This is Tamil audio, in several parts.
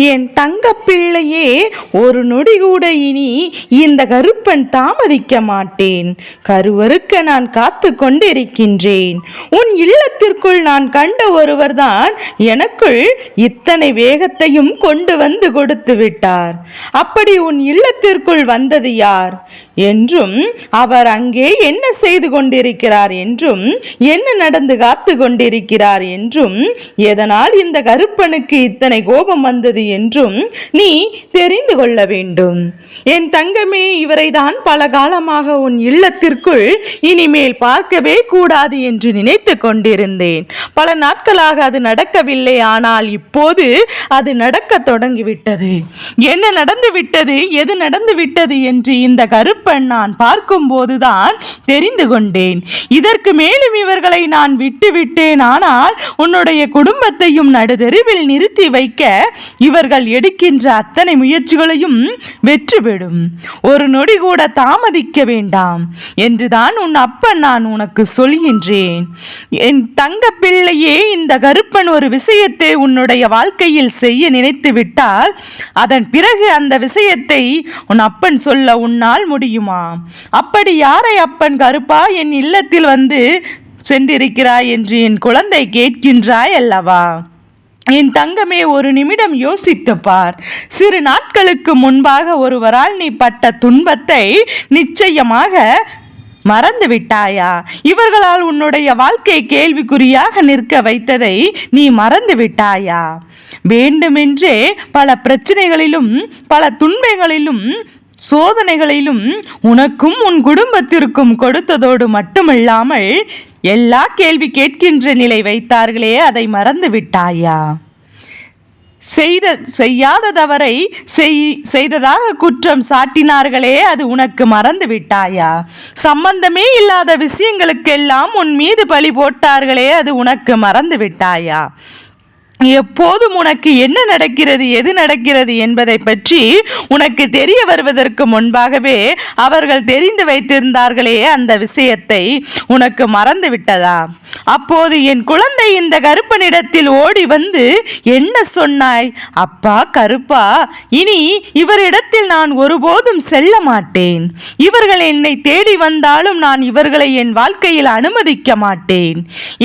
என் தங்க பிள்ளையே, ஒரு நொடி கூட இனி இந்த கருப்பன் தாமதிக்க மாட்டேன். கருவறுக்க நான் காத்து கொண்டிருக்கின்றேன். உன் இல்லத்திற்குள் நான் கண்ட ஒருவர்தான் எனக்குள் இத்தனை வேகத்தையும் கொண்டு வந்து கொடுத்து விட்டார். அப்படி உன் இல்லத்திற்குள் வந்தது யார் என்றும், அவர் அங்கே என்ன செய்து கொண்டிருக்கிறார் என்றும், என்ன நடந்து காத்து கொண்டிருக்கிறார் என்றும், எதனால் இந்த கருப்பனுக்கு இத்தனை கோபம் வந்தது என்றும் நீ தெரிந்து கொள்ள வேண்டும். என் தங்கமே, இவரை தான் பல காலமாக உன் இல்லத்திற்குள் இனிமேல் பார்க்கவே கூடாது என்று நினைத்து கொண்டிருந்தேன். பல நாட்களாக அது நடக்கவில்லை. ஆனால் இப்போது அது நடக்க தொடங்கிவிட்டது. என்ன நடந்து விட்டது, எது நடந்து விட்டது என்று இந்த கருப்பன் நான் பார்க்கும் போதுதான் தெரிந்து கொண்டேன். இதற்கு மேலும் இவர்களை நான் விட்டுவிட்டேன். ஆனால் உன்னுடைய குடும்பத்தையும் நடுதெருவில் நிறுத்தி வைக்க இவர்கள் எடுக்கின்ற அத்தனை முயற்சிகளையும் வெற்றி பெறும். ஒரு நொடி கூட தாமதிக்க வேண்டாம் என்றுதான் உன் அப்பன் நான் உனக்கு சொல்கின்றேன். என் தங்க பிள்ளையே, இந்த கருப்பன் ஒரு விஷயத்தை உன்னுடைய வாழ்க்கையில் செய்ய நினைத்து விட்டால் அதன் பிறகு அந்த விஷயத்தை உன் அப்பன் சொல்ல உன்னால் முடியுமா? அப்படி யாரை அப்பன் கருப்பா என் இல்லத்தில் வந்து சென்றிருக்கிறாய் என்று என் குழந்தை கேட்கின்றாய் அல்லவா? என் தங்கமே, ஒரு நிமிடம் யோசித்து பார். சிறு நாட்களுக்கு முன்பாக ஒருவரால் நீ பட்ட துன்பத்தை நிச்சயமாக மறந்து விட்டாயா? இவர்களால் உன்னுடைய வாழ்க்கை கேள்விக்குறியாக நிற்க வைத்ததை நீ மறந்து விட்டாயா? வேண்டுமென்றே பல பிரச்சனைகளிலும் பல துன்பங்களிலும் சோதனைகளிலும் உனக்கும் உன் குடும்பத்திற்கும் கொடுத்ததோடு மட்டுமில்லாமல் எல்லா கேள்வி கேட்கின்ற நிலை வைத்தார்களே, அதை மறந்து விட்டாயா? செய்யாத தவறை செய்ததாக குற்றம் சாட்டினார்களே, அது உனக்கு மறந்து விட்டாயா? சம்பந்தமே இல்லாத விஷயங்களுக்கெல்லாம் உன் மீது பழி போட்டார்களே, அது உனக்கு மறந்து விட்டாயா? எப்போதும் உனக்கு என்ன நடக்கிறது, எது நடக்கிறது என்பதை பற்றி உனக்கு தெரிய வருவதற்கு முன்பாகவே அவர்கள் தெரிந்து வைத்திருந்தார்களே, அந்த விஷயத்தை உனக்கு மறந்து விட்டதா? அப்போது என் குழந்தை இந்த கருப்பனிடத்தில் ஓடி வந்து என்ன சொன்னாய்? அப்பா கருப்பா, இனி இவரிடத்தில் நான் ஒருபோதும் செல்ல மாட்டேன். இவர்கள் என்னை தேடி வந்தாலும் நான் இவர்களை என் வாழ்க்கையில் அனுமதிக்க மாட்டேன்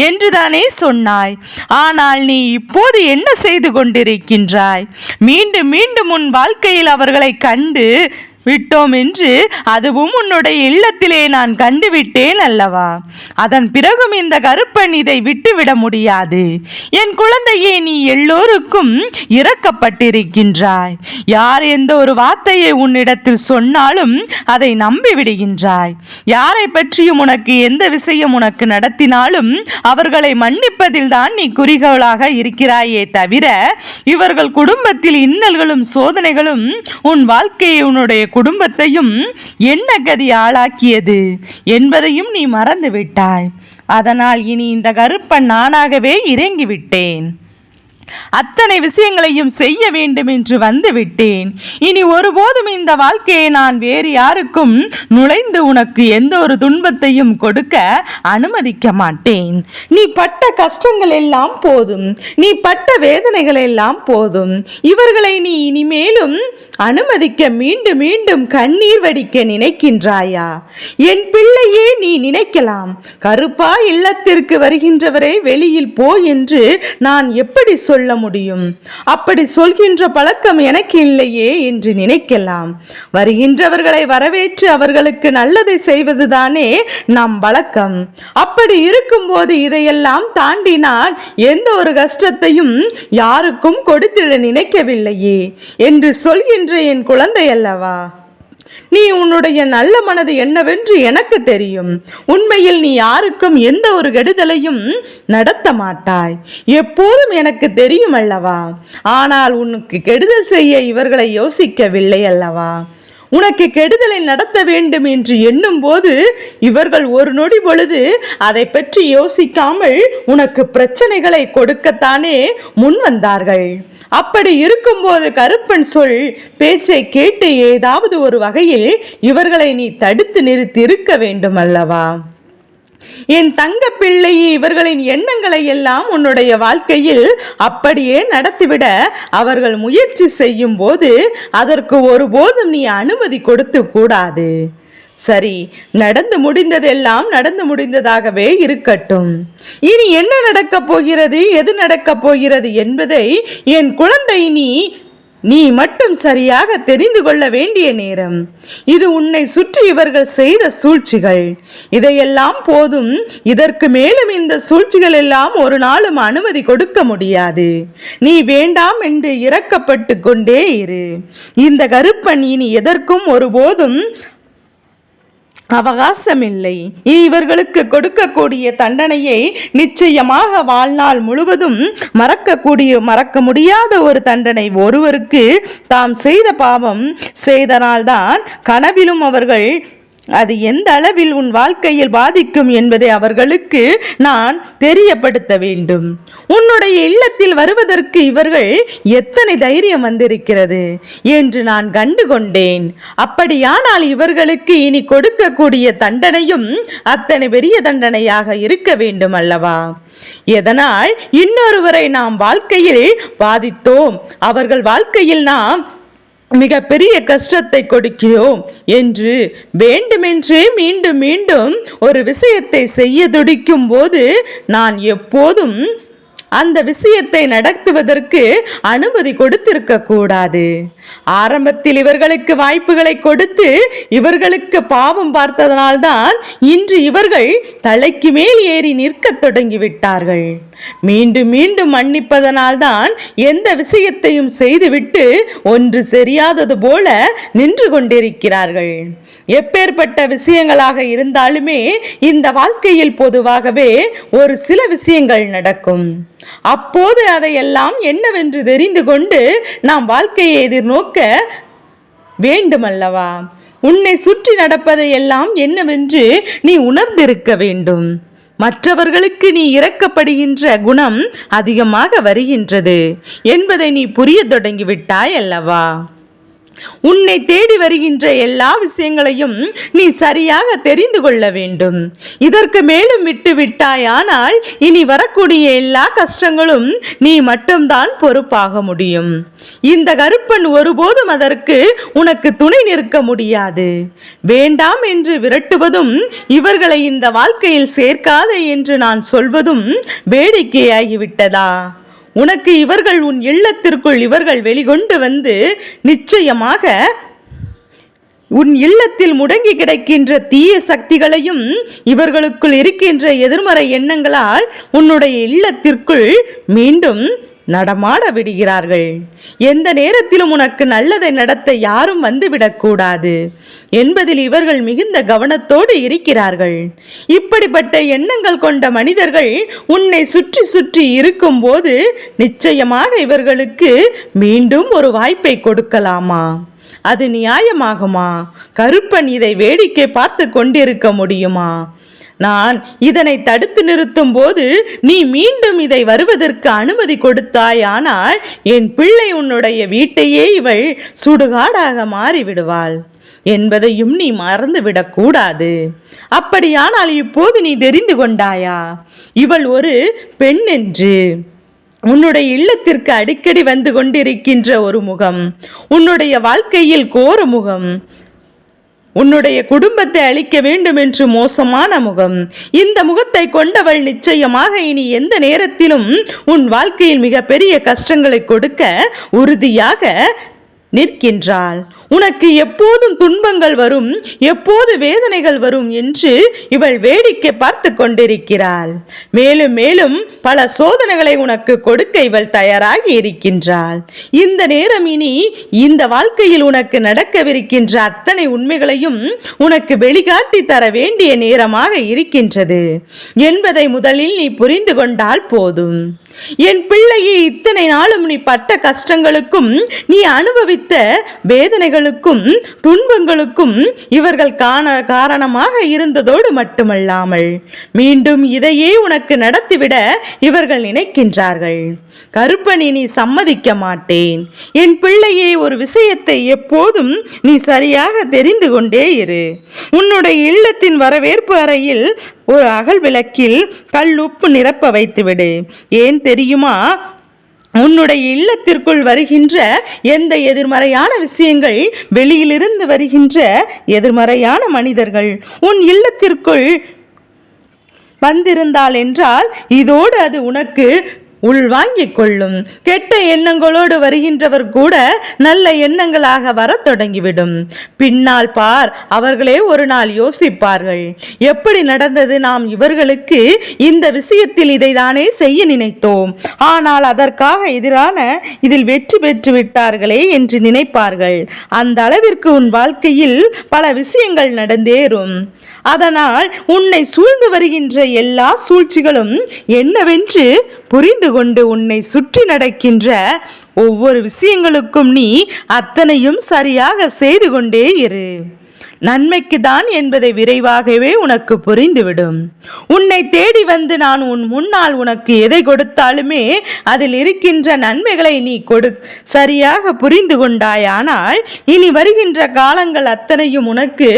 என்றுதானே சொன்னாய். ஆனால் நீ இப்போது என்ன செய்து கொண்டிருக்கின்றாய்? மீண்டும் மீண்டும் உன் வாழ்க்கையில் அவர்களை கண்டு விட்டோம் என்று அதுவும் உன்னுடைய இல்லத்திலே நான் கண்டுவிட்டேன் அல்லவா? அதன் பிறகும் இந்த கருப்பன் இதை விட்டுவிட முடியாது. என் குழந்தையே, நீ எல்லோருக்கும் இரக்கப்பட்டிருக்கின்றாய். யார் எந்த ஒரு வார்த்தையை உன்னிடத்தில் சொன்னாலும் அதை நம்பி விடுகின்றாய். யாரை பற்றியும் உனக்கு எந்த விஷயம் உனக்கு நடத்தினாலும் அவர்களை மன்னிப்பதில் தான் நீ குறிக்கோளாக இருக்கிறாயே தவிர, இவர்கள் குடும்பத்தில் இன்னல்களும் சோதனைகளும் உன் வாழ்க்கையை உன்னுடைய குடும்பத்தையும் என்ன கதி ஆளாக்கியது என்பதையும் நீ மறந்து விட்டாய். அதனால் இனி இந்த கருப்பன் நானாகவே இறங்கிவிட்டேன். அத்தனை விஷயங்களையும் செய்ய வேண்டும் என்று வந்து விட்டேன். இனி ஒருபோதும் இந்த வாழ்க்கையை நான் வேறு யாருக்கும் நுழைந்து உனக்கு எந்த ஒரு துன்பத்தையும் கொடுக்க அனுமதிக்க மாட்டேன். நீ பட்ட கஷ்டங்கள் எல்லாம் போதும், நீ பட்ட வேதனைகள் எல்லாம் போதும். இவர்களை நீ இனிமேலும் அனுமதிக்க மீண்டும் மீண்டும் கண்ணீர் வடிக்க நினைக்கின்றாயா? என் பிள்ளையே, நீ நினைக்கலாம், கருப்பா இல்லத்திற்கு வருகின்றவரை வெளியில் போ என்று நான் எப்படி சொல்ல முடியும்? அப்படி சொல்கின்ற பழக்கம் எனக்கு இல்லையே என்று நினைக்கலாம். வருகின்றவர்களை வரவேற்று அவர்களுக்கு நல்லதை செய்வதுதானே நம் வழக்கம். அப்படி இருக்கும்போது இதையெல்லாம் தாண்டி நான் எந்த ஒரு கஷ்டத்தையும் யாருக்கும் கொடுத்திட நினைக்கவில்லையே என்று சொல்கின்ற என் குழந்தை அல்லவா? நீ உன்னுடைய நல்ல மனது என்னவென்று எனக்கு தெரியும். உண்மையில் நீ யாருக்கும் எந்த ஒரு கெடுதலையும் நடத்த மாட்டாய், எப்போதும் எனக்கு தெரியும் அல்லவா? ஆனால் உனக்கு கெடுதல் செய்ய இவர்களை யோசிக்கவில்லை அல்லவா? உனக்கு கெடுதலை நடத்த வேண்டும் என்று எண்ணும் போது இவர்கள் ஒரு நொடி பொழுது அதை பற்றி யோசிக்காமல் உனக்கு பிரச்சனைகளை கொடுக்கத்தானே முன் வந்தார்கள். அப்படி இருக்கும்போது கருப்பன் சொல் பேச்சை கேட்டு ஏதாவது ஒரு வகையில் இவர்களை நீ தடுத்து நிறுத்தி இருக்க வேண்டும் அல்லவா? என் தங்க பிள்ளையே, இவர்களின் எண்ணங்களை எல்லாம் உன்னுடைய வாழ்க்கையில் அப்படியே நடத்திவிட அவர்கள் முயற்சி செய்யும் போது அதற்கு ஒருபோதும் நீ அனுமதி கொடுத்து கூடாது. சரி, நடந்து முடிந்ததெல்லாம் நடந்து முடிந்ததாகவே இருக்கட்டும். இனி என்ன நடக்கப் போகிறது, எது நடக்கப் போகிறது என்பதை என் குழந்தை நீ மட்டும் சரியாக தெரிந்து கொள்ள வேண்டிய நேரம் இது. உன்னை சுற்றி இவர்கள் செய்த சூழ்ச்சிகள் இதையெல்லாம் போதும். இதற்கு மேலும் இந்த சூழ்ச்சிகள் எல்லாம் ஒரு நாளும் அனுமதி கொடுக்க முடியாது. நீ வேண்டாம் என்று இரக்கப்பட்டு கொண்டே இரு. இந்த கருப்பன் இனி எதற்கும் ஒருபோதும் அவகாசமில்லை. இவர்களுக்கு கொடுக்கக்கூடிய தண்டனையை நிச்சயமாக வாழ்நாள் முழுவதும் மறக்க முடியாத ஒரு தண்டனை. ஒருவருக்கு தாம் செய்த பாவம் செய்தனால்தான் கனவிலும் அவர்கள் அது எந்த அளவில் உன் வாழ்க்கையில் பாதிக்கும் என்பதை அவர்களுக்கு நான் தெரியப்படுத்த வேண்டும். உன்னுடைய இல்லத்தில் வருவதற்கு இவர்கள் எத்தனை தைரியம் வந்திருக்கிறது என்று நான் கண்டு கொண்டேன். அப்படியானால் இவர்களுக்கு இனி கொடுக்கக்கூடிய தண்டனையும் அத்தனை பெரிய தண்டனையாக இருக்க வேண்டும் அல்லவா? எதனால் இன்னொருவரை நாம் வாழ்க்கையில் பாதித்தோம், அவர்கள் வாழ்க்கையில் நாம் மிக பெரிய கஷ்டத்தை கொடுக்கிறோம் என்று வேண்டுமென்றே மீண்டும் மீண்டும் ஒரு விஷயத்தை செய்ய துடிக்கும் போது நான் எப்போதும் அந்த விஷயத்தை நடத்துவதற்கு அனுமதி கொடுத்திருக்க கூடாது. ஆரம்பத்தில் இவர்களுக்கு வாய்ப்புகளை கொடுத்து இவர்களுக்கு பாவம் பார்த்ததனால்தான் இன்று இவர்கள் தலைக்கு மேல் ஏறி நிற்க தொடங்கிவிட்டார்கள். மீண்டும் மீண்டும் மன்னிப்பதனால்தான் எந்த விஷயத்தையும் செய்துவிட்டு ஒன்று சரியாதது போல நின்று கொண்டிருக்கிறார்கள். எப்பேற்பட்ட விஷயங்களாக இருந்தாலுமே இந்த வாழ்க்கையில் பொதுவாகவே ஒரு சில விஷயங்கள் நடக்கும். அப்போது அதையெல்லாம் என்னவென்று தெரிந்து கொண்டு நாம் வாழ்க்கையை எதிர்நோக்க வேண்டுமல்லவா? உன்னை சுற்றி நடப்பதை எல்லாம் என்னவென்று நீ உணர்ந்திருக்க வேண்டும். மற்றவர்களுக்கு நீ இரக்கப்படுகின்ற குணம் அதிகமாக வருகின்றது என்பதை நீ புரிய தொடங்கிவிட்டாய் அல்லவா? உன்னை தேடி வருகின்ற எல்லா விஷயங்களையும் நீ சரியாக தெரிந்து கொள்ள வேண்டும். இதற்கு மேலும் விட்டு விட்டாயானால் இனி வரக்கூடிய எல்லா கஷ்டங்களும் நீ மட்டும்தான் பொறுப்பாக முடியும். இந்த கருப்பன் ஒருபோதும் அதற்கு உனக்கு துணை நிற்க முடியாது. வேண்டாம் என்று விரட்டுவதும் இவர்களை இந்த வாழ்க்கையில் சேர்க்காதே என்று நான் சொல்வதும் வேடிக்கையாகிவிட்டதா? உனக்கு இவர்கள் உன் இல்லத்திற்குள் இவர்கள் வெளிகொண்டு வந்து நிச்சயமாக உன் இல்லத்தில் முடங்கி கிடக்கின்ற தீய சக்திகளையும் இவர்களுக்குள் இருக்கின்ற எதிர்மறை எண்ணங்களால் உன்னுடைய இல்லத்திற்குள் மீண்டும் நடமாட விடுகிறார்கள். எந்த நேரத்திலும் உனக்கு நல்லதை நடத்த யாரும் வந்துவிடக்கூடாது என்பதில் இவர்கள் மிகுந்த கவனத்தோடு இருக்கிறார்கள். இப்படிப்பட்ட எண்ணங்கள் கொண்ட மனிதர்கள் உன்னை சுற்றி சுற்றி இருக்கும் போது நிச்சயமாக இவர்களுக்கு மீண்டும் ஒரு வாய்ப்பை கொடுக்கலாமா? அது நியாயமாகுமா? கருப்பன் இதை வேடிக்கை பார்த்து கொண்டிருக்க முடியுமா? நான் இதனை தடுத்து நிறுத்தும் போது நீ மீண்டும் இதை வருவதற்கு அனுமதி கொடுத்தாயானால் என் பிள்ளை உன்னுடைய வீட்டையே இவள் சுடுகாடாக மாறிவிடுவாள் என்பதையும் நீ மறந்துவிடக்கூடாது. அப்படியானால் இப்போது நீ தெரிந்து கொண்டாயா இவள் ஒரு பெண் என்று? உன்னுடைய இல்லத்திற்கு அடிக்கடி வந்து கொண்டிருக்கின்ற ஒரு முகம், உன்னுடைய வாழ்க்கையில் கோர முகம், உன்னுடைய குடும்பத்தை அழிக்க வேண்டும் என்று மோசமான முகம். இந்த முகத்தை கொண்டவள் நிச்சயமாக இனி எந்த நேரத்திலும் உன் வாழ்க்கையில் மிகப்பெரிய கஷ்டங்களை கொடுக்க உறுதியாக நிற்கின்றாள். உனக்கு எப்போதும் துன்பங்கள் வரும், எப்போது வேதனைகள் வரும் என்று இவள் வேடிக்கை பார்த்து கொண்டிருக்கிறாள். மேலும் மேலும் பல சோதனைகளை உனக்கு கொடுக்க இவள் தயாராகி இருக்கின்றாள். இந்த நேரம் இனி இந்த வாழ்க்கையில் உனக்கு நடக்கவிருக்கின்ற அத்தனை உண்மைகளையும் உனக்கு வெளிக்காட்டி தர வேண்டிய நேரமாக இருக்கின்றது என்பதை முதலில் நீ புரிந்து கொண்டால் போதும். என் பிள்ளையை இத்தனை நாளும் நீ பட்ட கஷ்டங்களுக்கும் நீ அனுபவித்த வேதனைகளுக்கும் துன்பங்களுக்கும் இவர்கள் காரணமாக இருந்ததோடு மட்டுமல்லாமல் மீண்டும் இதையே உனக்கு நடத்திவிட இவர்கள் நினைக்கின்றார்கள். கருப்பனை நீ சம்மதிக்க மாட்டேன். என் பிள்ளையை ஒரு விஷயத்தை எப்போதும் நீ சரியாக தெரிந்து கொண்டே இரு. உன்னுடைய இல்லத்தின் வரவேற்பு அறையில் ஒரு அகல் விளக்கில் கல்லுப்பு நிரப்ப வைத்துவிடு. ஏன் தெரியுமா? உன்னுடைய இல்லத்திற்குள் வருகின்ற எந்த எதிர்மறையான விஷயங்கள், வெளியிலிருந்து வருகின்ற எதிர்மறையான மனிதர்கள் உன் இல்லத்திற்குள் வந்திருந்தால் என்றால் இதோடு அது உனக்கு உள்வாங்கிக் கொள்ளும். கெட்ட எண்ணங்களோடு வருகின்றவர் கூட நல்ல எண்ணங்களாக வர தொடங்கிவிடும். பின்னால் பார், அவர்களே ஒரு நாள் யோசிப்பார்கள், எப்படி நடந்தது, நாம் இவர்களுக்கு இந்த விஷயத்தில் இதை தானே செய்ய நினைத்தோம், ஆனால் அதற்காக எதிரான இதில் வெற்றி பெற்று விட்டார்களே என்று நினைப்பார்கள். அந்த அளவிற்கு உன் வாழ்க்கையில் பல விஷயங்கள் நடந்தேறும். அதனால் உன்னை சூழ்ந்து வருகின்ற எல்லா சூழ்ச்சிகளும் என்னவென்று புரிந்து கொண்டு உன்னை சுற்றி நடக்கின்ற ஒவ்வொரு விஷயங்களுக்கும் நீ அத்தனையும் சரியாக செய்து கொண்டே இரு. நன்மைக்கு தான் என்பதை விரைவாகவே உனக்கு புரிந்துவிடும். உன்னை தேடி வந்து நான் உன் முன்னால் உனக்கு எதை கொடுத்தாலுமே அதில் இருக்கின்ற நன்மைகளை நீ சரியாக புரிந்து கொண்டாயானால் இனி வருகின்ற காலங்கள் அத்தனையும் உனக்கு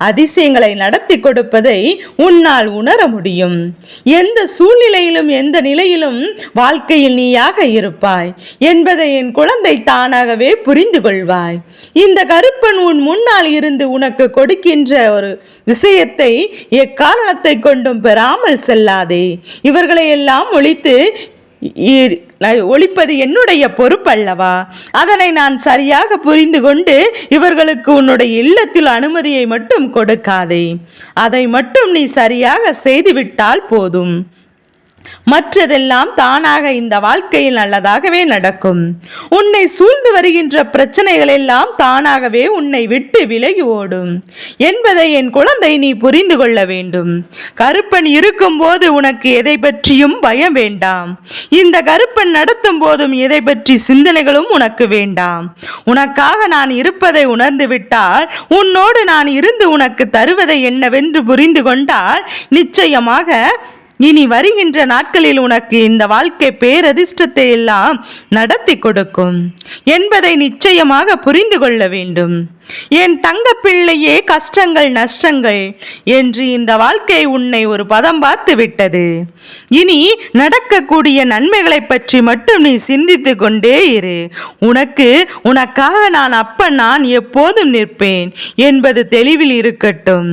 அதிசயங்களை நடத்தி கொடுப்பதை உன்னால் உணர முடியும். எந்த சூழ்நிலையிலும் எந்த நிலையிலும் வாழ்க்கையில் நீயாக இருப்பாய் என்பதை என் குழந்தை தானாகவே புரிந்து கொள்வாய். இந்த கருப்பன் உன் முன்னால் இருந்து உனக்கு கொடுக்கின்ற ஒரு விஷயத்தை எக்காரணத்தை கொண்டும் பெறாமல் செல்லாதே. இவர்களை எல்லாம் ஒழிப்பது என்னுடைய பொறுப்பல்லவா? அதனை நான் சரியாக புரிந்து கொண்டு இவர்களுக்கு உன்னுடைய இல்லத்தில் அனுமதியை மட்டும் கொடுக்காதே. அதை மட்டும் நீ சரியாக செய்துவிட்டால் போதும். மற்றதெல்லாம் தானாக இந்த வாழ்க்கையில் நல்லதாகவே நடக்கும். உன்னை சூழ்ந்து வருகின்ற பிரச்சனைகள் எல்லாம் தானாகவே உன்னை விட்டு விலகி ஓடும் என்பதை என் குழந்தை நீ புரிந்து கொள்ள வேண்டும். கருப்பன் இருக்கும் போது உனக்கு எதை பற்றியும் பயம் வேண்டாம். இந்த கருப்பன் நடத்தும் போதும் எதை பற்றி சிந்தனைகளும் உனக்கு வேண்டாம். உனக்காக நான் இருப்பதை உணர்ந்து விட்டால், உன்னோடு நான் இருந்து உனக்கு தருவதை என்னவென்று புரிந்து கொண்டால், நிச்சயமாக இனி வருகின்ற நாட்களில் உனக்கு இந்த வாழ்க்கை பேரதிர்ஷ்டத்தை எல்லாம் நடத்தி கொடுக்கும் என்பதை நிச்சயமாக புரிந்து கொள்ள வேண்டும். என் தங்க பிள்ளையே, கஷ்டங்கள் நஷ்டங்கள் என்று இந்த வாழ்க்கை உன்னை ஒரு பதம் பார்த்து விட்டது. இனி நடக்கக்கூடிய நன்மைகளை பற்றி மட்டும் நீ சிந்தித்து கொண்டே இரு. உனக்காக நான் அப்பன், நான் எப்போதும் நிற்பேன் என்பது தெளிவில் இருக்கட்டும்.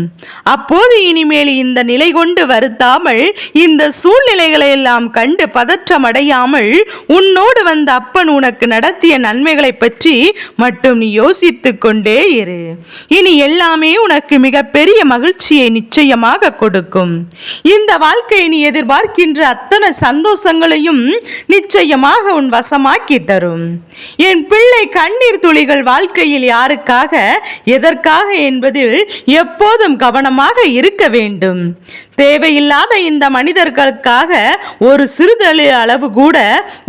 அப்போது இனிமேல் இந்த நிலை கொண்டு வருத்தாமல், இந்த சூழ்நிலைகளை எல்லாம் கண்டு பதற்றம் அடையாமல், உன்னோடு வந்த அப்பன் உனக்கு நடத்திய நன்மைகளை பற்றி மட்டும் நீ யோசித்து கொண்டே இரு. இனி எல்லாமே உனக்கு மிகப்பெரிய மகிழ்ச்சியை நிச்சயமாக கொடுக்கும். இந்த வாழ்க்கையை நீ எதிர்பார்க்கின்ற அத்தனை சந்தோஷங்களையும் நிச்சயமாக உன் வசமாக்கி தரும். என் பிள்ளை, கண்ணீர் துளிகள் வாழ்க்கையில் யாருக்காக, எதற்காக என்பதில் எப்போதும் கவனமாக இருக்க வேண்டும். தேவையில்லாத இந்த மனிதர்களுக்காக ஒரு சிறுதளி அளவு கூட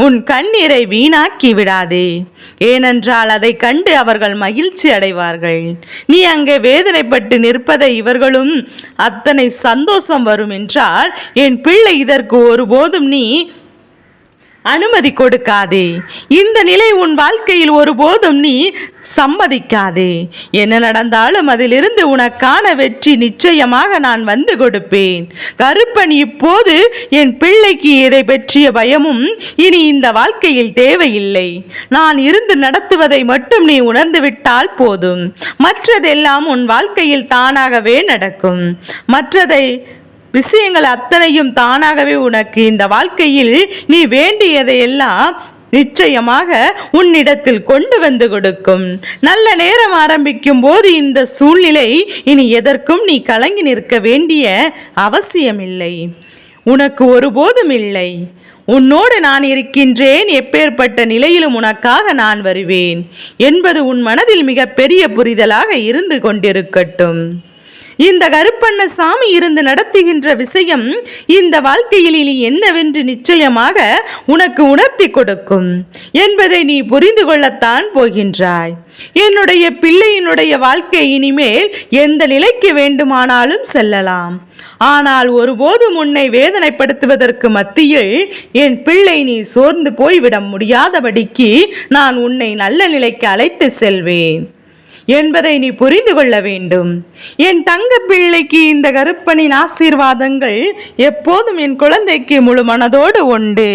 உன் கண்ணீரை வீணாக்கி விடாதே. ஏனென்றால் அதை கண்டு அவர்கள் மகிழ்ச்சி அடைவார்கள். நீ அங்கே வேதனைப்பட்டு நிற்பதை இவர்களும் அத்தனை சந்தோஷம் வரும் என்றால், என் பிள்ளை, இதற்கு ஒருபோதும் நீ அனுமதி கொடுக்காதே. இந்த நிலை உன் வாழ்க்கையில் ஒருபோதும் நீ சம்மதிக்காதே. என்ன நடந்தாலும் அதிலிருந்து உனக்கான வெற்றி நிச்சயமாக நான் வந்து கொடுப்பேன். கருப்பன், இப்போது என் பிள்ளைக்கு இதை பற்றிய பயமும் இனி இந்த வாழ்க்கையில் தேவையில்லை. நான் இருந்து நடத்துவதை மட்டும் நீ உணர்ந்து விட்டால் போதும். மற்றதெல்லாம் உன் வாழ்க்கையில் தானாகவே நடக்கும். விஷயங்கள் அத்தனையும் தானாகவே உனக்கு இந்த வாழ்க்கையில் நீ வேண்டியதையெல்லாம் நிச்சயமாக உன்னிடத்தில் கொண்டு வந்து கொடுக்கும். நல்ல நேரம் ஆரம்பிக்கும் போது இந்த சூழ்நிலை இனி எதற்கும் நீ கலங்கி நிற்க வேண்டிய அவசியமில்லை. உனக்கு ஒருபோதும் இல்லை. உன்னோடு நான் இருக்கின்றேன். எப்பேற்பட்ட நிலையிலும் உனக்காக நான் வருவேன் என்பது உன் மனதில் மிக பெரிய புரிதலாக இருந்து கொண்டிருக்கட்டும். இந்த கருப்பண்ணசாமி இருந்து நடத்துகின்ற விஷயம் இந்த வாழ்க்கையில் இனி என்னவென்று நிச்சயமாக உனக்கு உணர்த்தி கொடுக்கும் என்பதை நீ புரிந்து கொள்ளத்தான் போகின்றாய். என்னுடைய பிள்ளையினுடைய வாழ்க்கை இனிமேல் எந்த நிலைக்கு வேண்டுமானாலும் செல்லலாம். ஆனால் ஒருபோதும் உன்னை வேதனைப்படுத்துவதற்கு மத்தியில் என் பிள்ளை, நீ சோர்ந்து போய்விட முடியாதபடிக்கு நான் உன்னை நல்ல நிலைக்கு அழைத்து செல்வேன். என்பதை நீ புரிந்து கொள்ள வேண்டும். என் தங்க பிள்ளைக்கு இந்த கருப்பனின் ஆசீர்வாதங்கள் எப்போதும் என் குழந்தைக்கு முழு மனதோடு உண்டு.